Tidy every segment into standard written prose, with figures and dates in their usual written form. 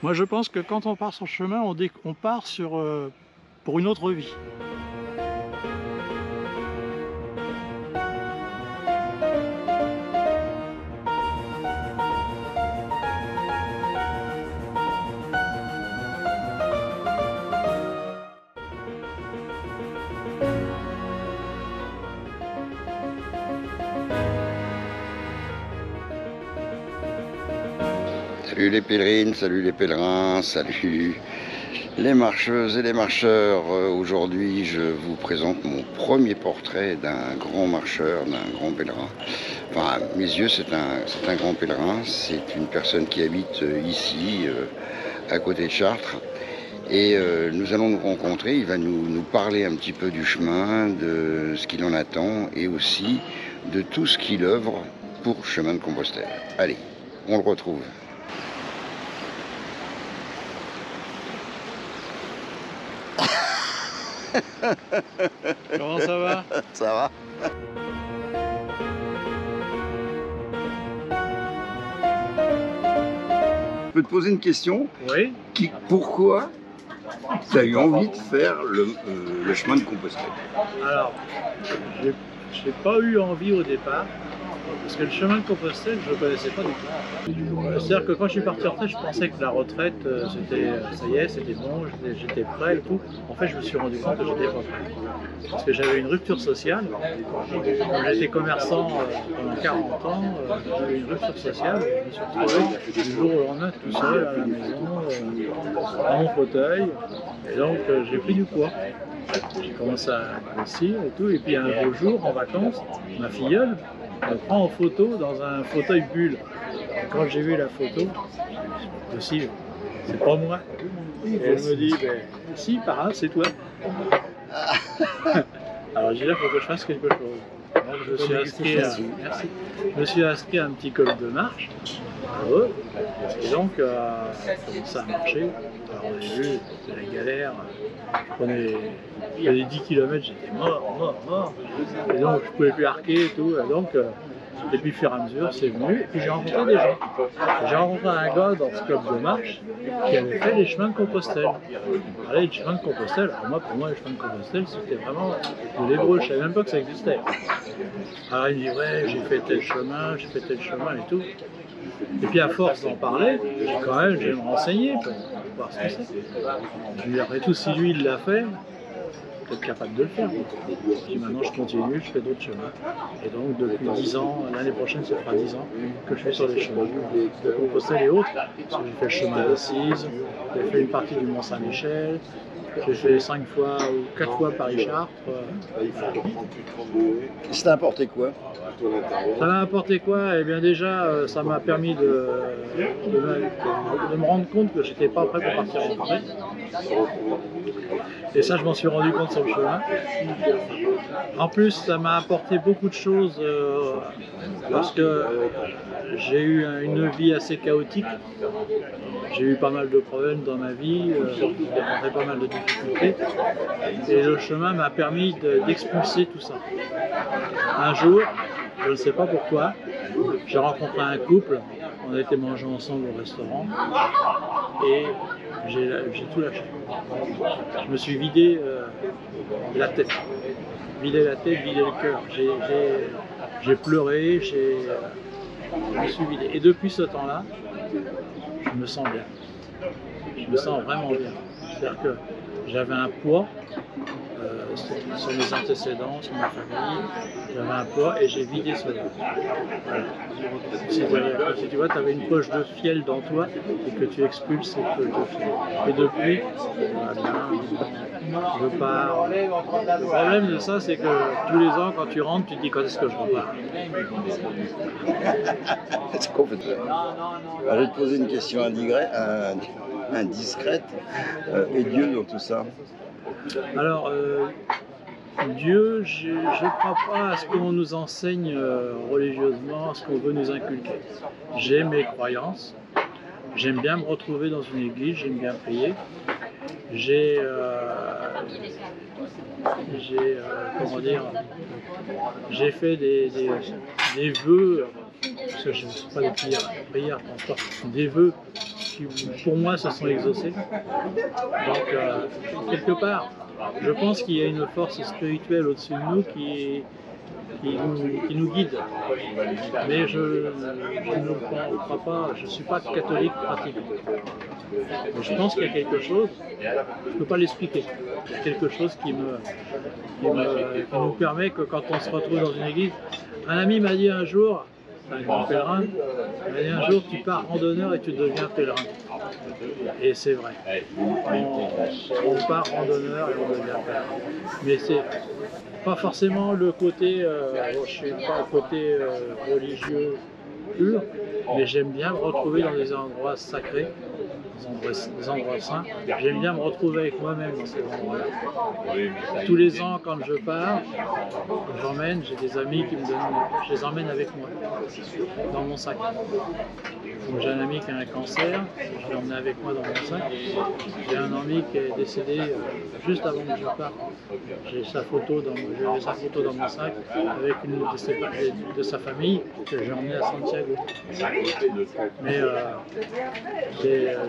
Moi, je pense que quand on part sur le chemin, on part pour une autre vie. Salut les pèlerines, salut les pèlerins, salut les marcheuses et les marcheurs. Aujourd'hui, je vous présente mon premier portrait d'un grand marcheur, d'un grand pèlerin. Enfin, à mes yeux, c'est un grand pèlerin. C'est une personne qui habite ici, à côté de Chartres. Et nous allons nous rencontrer. Il va nous parler un petit peu du chemin, de ce qu'il en attend et aussi de tout ce qu'il œuvre pour Chemin de Compostelle. Allez, on le retrouve. Comment ça va? Ça va? Je peux te poser une question? Oui. Pourquoi tu as eu envie de faire le chemin de Compostelle? Alors, j'ai pas eu envie au départ, parce que le chemin de Compostelle, je ne connaissais pas du tout. C'est-à-dire que quand je suis parti en retraite, je pensais que la retraite, ça y est, c'était bon, j'étais prêt et tout. En fait, je me suis rendu compte que j'étais pas prêt. Parce que j'avais une rupture sociale. Quand j'étais commerçant pendant 40 ans, j'avais une rupture sociale. Je me suis retrouvé du jour au lendemain tout seul à la maison, dans mon fauteuil. Et donc, j'ai pris du poids. J'ai commencé à grossir et tout. Et puis un beau jour, en vacances, ma filleule me prend en photo dans un fauteuil bulle. Et quand j'ai vu la photo, c'est possible, c'est pas moi. Et elle me dit, ben, si, par là, c'est toi. Alors j'ai dit, là, il faut que je fasse quelque chose. Donc je me suis inscrit à un petit club de marche. Et donc, ça a marché. Alors on a vu, c'était la galère. Il y avait 10 km, j'étais mort. Et donc je pouvais plus arquer et tout. Et puis, au fur et à mesure, c'est venu. Et puis, j'ai rencontré des gens. J'ai rencontré un gars dans ce club de marche qui avait fait les chemins de Compostelle. Il parlait des chemins de Compostelle. Alors, pour moi, les chemins de Compostelle, c'était vraiment de l'hébreu. Je ne savais même pas que ça existait. Alors, il me dit, ouais, j'ai fait tel chemin et tout. Et puis, à force d'en parler, je vais me renseigner pour voir ce que c'est. Je lui dis, après tout, si lui, il l'a fait, peut-être capable de le faire. Puis maintenant je continue, je fais d'autres chemins. Et donc depuis 10 ans, l'année prochaine ça fera 10 ans que je suis sur les chemins de Compostelle et autres. Parce que j'ai fait le chemin d'Assise, j'ai fait une partie du Mont-Saint-Michel, j'ai fait 5 fois ou 4 fois Paris-Chartres. Ça t'a apporté quoi? Ça m'a apporté quoi? Eh bien déjà, ça m'a permis de me rendre compte que j'étais pas prêt pour partir en retraite. Et ça, je m'en suis rendu compte sur le chemin. En plus, ça m'a apporté beaucoup de choses parce que j'ai eu une vie assez chaotique. J'ai eu pas mal de problèmes dans ma vie, j'ai rencontré pas mal de difficultés. Et le chemin m'a permis d'expulser tout ça. Un jour, je ne sais pas pourquoi, j'ai rencontré un couple, on a été manger ensemble au restaurant et j'ai tout lâché. Je me suis vidé la tête, vidé le cœur. J'ai pleuré, je me suis vidé. Et depuis ce temps-là, je me sens bien. Je me sens vraiment bien. C'est-à-dire que j'avais un poids sur mes antécédents, sur ma famille, j'avais un poids et j'ai vidé cela. Voilà. Si tu vois, tu avais une poche de fiel dans toi et que tu expulses cette poche de fiel. Et depuis, je pars. Le problème de ça, c'est que tous les ans, quand tu rentres, tu te dis quand est-ce que je repars. C'est complètement. Alors, je vais te poser une question indiscrète. Et Dieu dans tout ça? Alors, Dieu, je ne crois pas à ce qu'on nous enseigne religieusement, à ce qu'on veut nous inculquer. J'ai mes croyances, j'aime bien me retrouver dans une église, j'aime bien prier. J'ai fait des vœux, parce que je ne sais pas des prières, je pense pas, des vœux pour moi, se sont exaucés. Donc, quelque part, je pense qu'il y a une force spirituelle au-dessus de nous qui nous guide. Mais je ne crois pas, je ne suis pas catholique pratiquant. Mais je pense qu'il y a quelque chose, je ne peux pas l'expliquer. Il y a quelque chose qui nous permet que quand on se retrouve dans une église, un ami m'a dit un jour, un grand pèlerin, il m'a dit un jour tu pars randonneur et tu deviens pèlerin. Et c'est vrai. On part randonneur et on devient pèlerin. Mais c'est pas forcément le côté, je ne suis pas le côté religieux pur, mais j'aime bien me retrouver dans des endroits sacrés, des endroits saints. J'aime bien me retrouver avec moi-même dans ces endroits-là. Tous les ans, quand je pars, j'emmène, j'ai des amis qui me donnent, je les emmène avec moi, dans mon sac. Donc j'ai un ami qui a un cancer, je l'ai emmené avec moi dans mon sac. J'ai un ami qui est décédé juste avant que je parte. J'ai sa photo dans mon sac avec une de sa famille que j'ai emmené à Santiago. Mais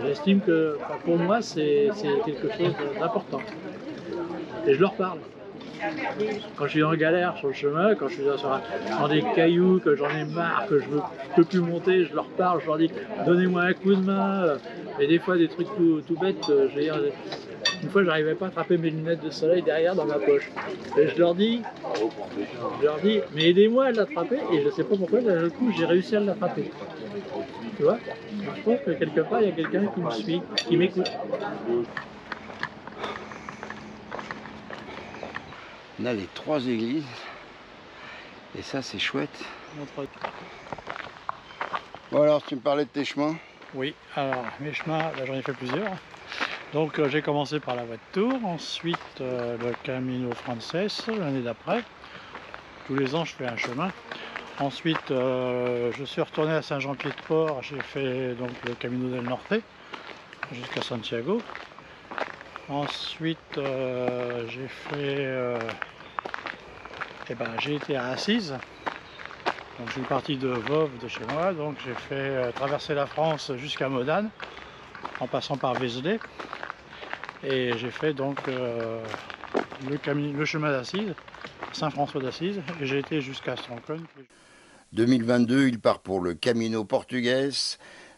j'estime que pour moi c'est quelque chose d'important. Et je leur parle. Quand je suis en galère sur le chemin, quand je suis dans des cailloux, que j'en ai marre, que je ne peux plus monter, je leur parle, je leur dis donnez-moi un coup de main. Et des fois des trucs tout bêtes, je veux dire, une fois j'arrivais pas à attraper mes lunettes de soleil derrière dans ma poche. Et je leur dis mais aidez-moi à l'attraper, et je ne sais pas pourquoi d'un coup j'ai réussi à l'attraper. Tu vois? Je pense que quelque part il y a quelqu'un qui me suit, qui m'écoute. On a les 3 églises et ça c'est chouette. Bon alors tu me parlais de tes chemins? Oui, alors mes chemins, j'en ai fait plusieurs. Donc j'ai commencé par la Voie de Tours, ensuite le Camino Frances l'année d'après. Tous les ans je fais un chemin. Ensuite je suis retourné à Saint-Jean-Pied-de-Port, j'ai fait donc le Camino del Norte jusqu'à Santiago. Ensuite j'ai fait j'ai été à Assise. Donc je suis parti de Voves de chez moi, donc j'ai fait traverser la France jusqu'à Modane en passant par Vézelay. Et j'ai fait donc le chemin d'Assise, Saint-François d'Assise, et j'ai été jusqu'à Stockholm. 2022, il part pour le Camino Portugues,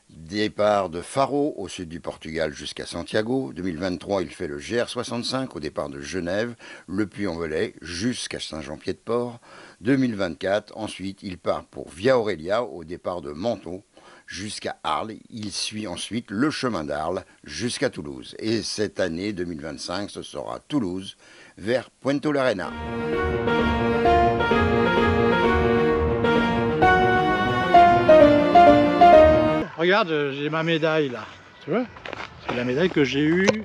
départ de Faro au sud du Portugal jusqu'à Santiago. 2023, il fait le GR65 au départ de Genève, le Puy-en-Velay jusqu'à Saint-Jean-Pied-de-Port. 2024, ensuite, il part pour Via Aurelia au départ de Menton jusqu'à Arles. Il suit ensuite le chemin d'Arles jusqu'à Toulouse. Et cette année 2025, ce sera Toulouse vers Puerto Larena. Regarde, j'ai ma médaille là, tu vois? C'est la médaille que j'ai eue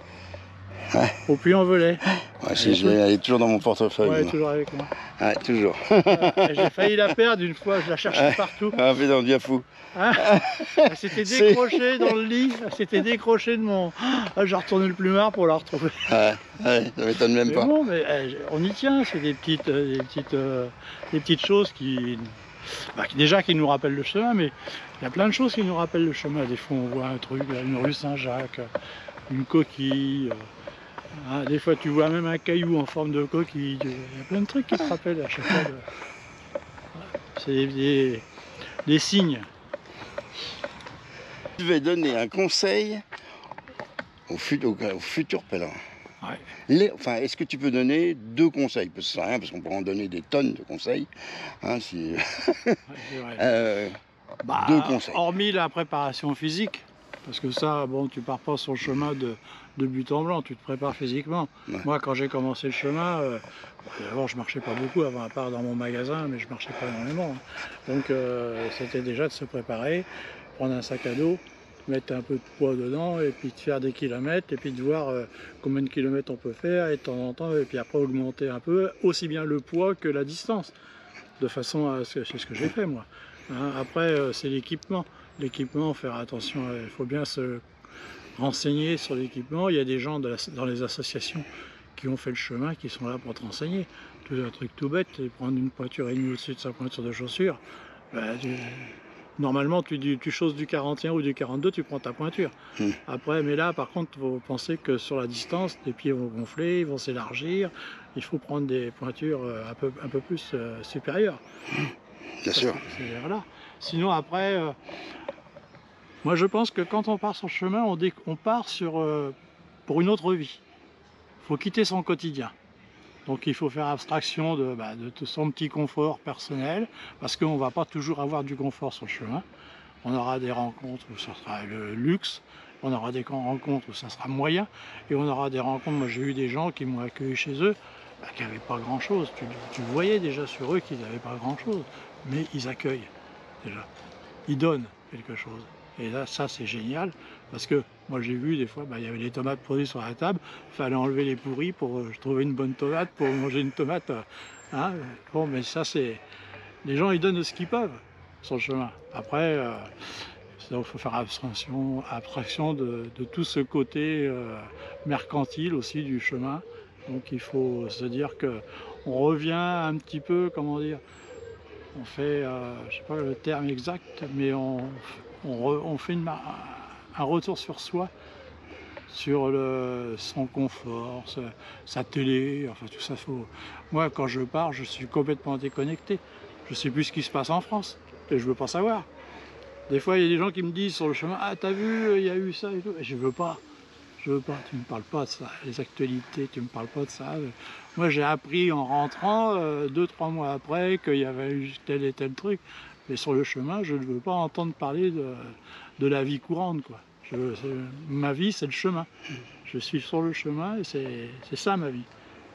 au Puy-en-Velay. Ouais, elle est toujours dans mon portefeuille. Ouais, toujours avec moi. Ouais, toujours. J'ai failli la perdre une fois, je la cherchais partout. Ah, mais non, bien fou. Hein, elle s'était décrochée dans le lit, elle s'était décrochée de mon... J'ai retourné le plumard pour la retrouver. Ouais, ça m'étonne même pas. Bon, mais on y tient, c'est des petites choses qui nous rappellent le chemin, mais il y a plein de choses qui nous rappellent le chemin. Des fois on voit un truc, une rue Saint-Jacques, une coquille, des fois tu vois même un caillou en forme de coquille, il y a plein de trucs qui te rappellent à chaque fois. C'est des signes. Je vais donner un conseil aux futurs pèlerins. Ouais. Enfin, est-ce que tu peux donner 2 conseils? Parce que ça sert à rien, parce qu'on pourrait en donner des tonnes de conseils. Hein, si... ouais, 2 conseils. Hormis la préparation physique, parce que ça, bon, tu pars pas sur le chemin de but en blanc, tu te prépares physiquement. Ouais. Moi, quand j'ai commencé le chemin, d'abord je marchais pas beaucoup avant, à part dans mon magasin, mais je marchais pas énormément. Hein. Donc c'était déjà de se préparer, prendre un sac à dos, mettre un peu de poids dedans, et puis de faire des kilomètres, et puis de voir combien de kilomètres on peut faire, et de temps en temps, et puis après augmenter un peu, aussi bien le poids que la distance, de façon à... C'est ce que j'ai fait moi. Hein, après, c'est l'équipement. L'équipement, faire attention, il faut bien se renseigner sur l'équipement. Il y a des gens dans les associations qui ont fait le chemin, qui sont là pour te renseigner. Un truc tout bête, prendre une pointure et demie au-dessus de sa pointure de chaussure, Normalement, tu chausses du 41 ou du 42, tu prends ta pointure. Après, mais là, par contre, il faut penser que sur la distance, les pieds vont gonfler, ils vont s'élargir. Il faut prendre des pointures un peu plus supérieures. Bien sûr. Voilà. Sinon, après, moi, je pense que quand on part sur le chemin, on part pour une autre vie. Il faut quitter son quotidien. Donc il faut faire abstraction de tout son petit confort personnel, parce qu'on ne va pas toujours avoir du confort sur le chemin. On aura des rencontres où ça sera le luxe, on aura des rencontres où ça sera moyen, et on aura des rencontres, moi j'ai eu des gens qui m'ont accueilli chez eux, qui n'avaient pas grand chose. Tu voyais déjà sur eux qu'ils n'avaient pas grand chose, mais ils accueillent déjà. Ils donnent quelque chose. Et là, ça c'est génial, parce que moi j'ai vu des fois, il y avait des tomates produites sur la table, il fallait enlever les pourris pour trouver une bonne tomate, pour manger une tomate. Hein. Bon, mais ça c'est... Les gens ils donnent ce qu'ils peuvent sur le chemin. Après, il faut faire abstraction de tout ce côté mercantile aussi du chemin. Donc il faut se dire qu'on revient un petit peu, comment dire, on fait, je sais pas le terme exact, mais on fait un retour sur soi, sur son confort, sa télé, enfin tout ça. Moi, quand je pars, je suis complètement déconnecté. Je ne sais plus ce qui se passe en France et je ne veux pas savoir. Des fois, il y a des gens qui me disent sur le chemin, ah, t'as vu, il y a eu ça et tout. Et je veux pas. Tu ne me parles pas de ça, les actualités, tu ne me parles pas de ça. Moi, j'ai appris en rentrant, 2-3 mois après, qu'il y avait eu tel et tel truc. Mais sur le chemin, je ne veux pas entendre parler de la vie courante, quoi. Ma vie, c'est le chemin. Je suis sur le chemin et c'est ça ma vie.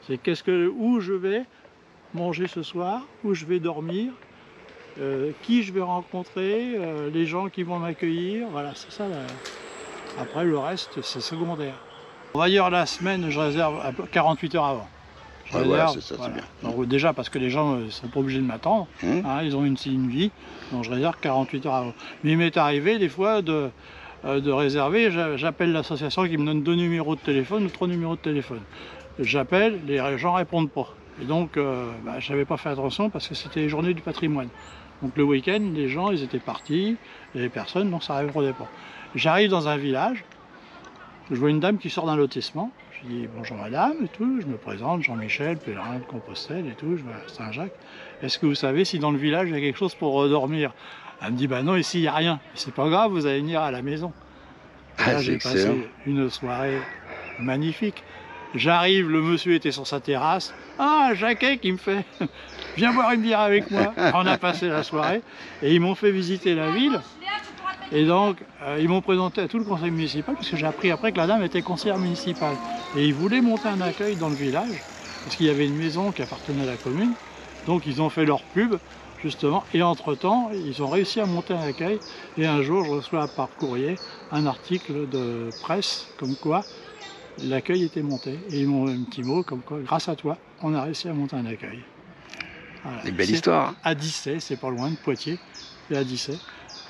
C'est où je vais manger ce soir, où je vais dormir, qui je vais rencontrer, les gens qui vont m'accueillir. Voilà, c'est ça. Après, le reste, c'est secondaire. On va dire la semaine, je réserve 48 heures avant. C'est ça, voilà. C'est bien. Donc, déjà, parce que les gens ne sont pas obligés de m'attendre, hein, ils ont une vie, donc je réserve 48 heures avant. Mais il m'est arrivé des fois de réserver, j'appelle l'association qui me donne 2 numéros de téléphone ou 3 numéros de téléphone. J'appelle, les gens ne répondent pas. Et donc, je n'avais pas fait attention parce que c'était les journées du patrimoine. Donc le week-end, les gens, ils étaient partis, il n'y avait personne, donc ça ne répondait pas. J'arrive dans un village, je vois une dame qui sort d'un lotissement, je dis bonjour madame et tout, je me présente, Jean-Michel, pèlerin de Compostelle et tout, je vais à Saint-Jacques. Est-ce que vous savez si dans le village il y a quelque chose pour dormir? Elle me dit non, ici il n'y a rien. C'est pas grave, vous allez venir à la maison. Là, j'ai passé une soirée magnifique. J'arrive, le monsieur était sur sa terrasse. Ah, Jacquet qui me fait viens boire une bière avec moi. On a passé la soirée et ils m'ont fait visiter la ville. Et donc, ils m'ont présenté à tout le conseil municipal, parce que j'ai appris après que la dame était conseillère municipale. Et ils voulaient monter un accueil dans le village, parce qu'il y avait une maison qui appartenait à la commune. Donc ils ont fait leur pub, justement, et entre-temps, ils ont réussi à monter un accueil. Et un jour, je reçois par courrier un article de presse, comme quoi l'accueil était monté. Et ils m'ont un petit mot, comme quoi, grâce à toi, on a réussi à monter un accueil. Voilà. Une belle histoire. À Dissay, c'est pas loin de Poitiers, c'est à Dissay.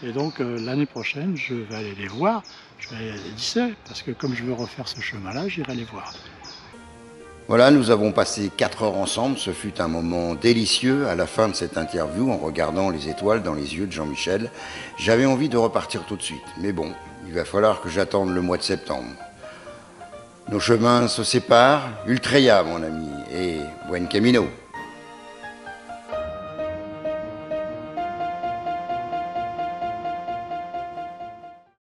Et donc l'année prochaine, je vais aller les voir, je vais aller à Dissay, parce que comme je veux refaire ce chemin-là, j'irai les voir. Voilà, nous avons passé 4 heures ensemble, ce fut un moment délicieux. À la fin de cette interview, en regardant les étoiles dans les yeux de Jean-Michel, j'avais envie de repartir tout de suite. Mais bon, il va falloir que j'attende le mois de septembre. Nos chemins se séparent, Ultreya mon ami, et buen camino.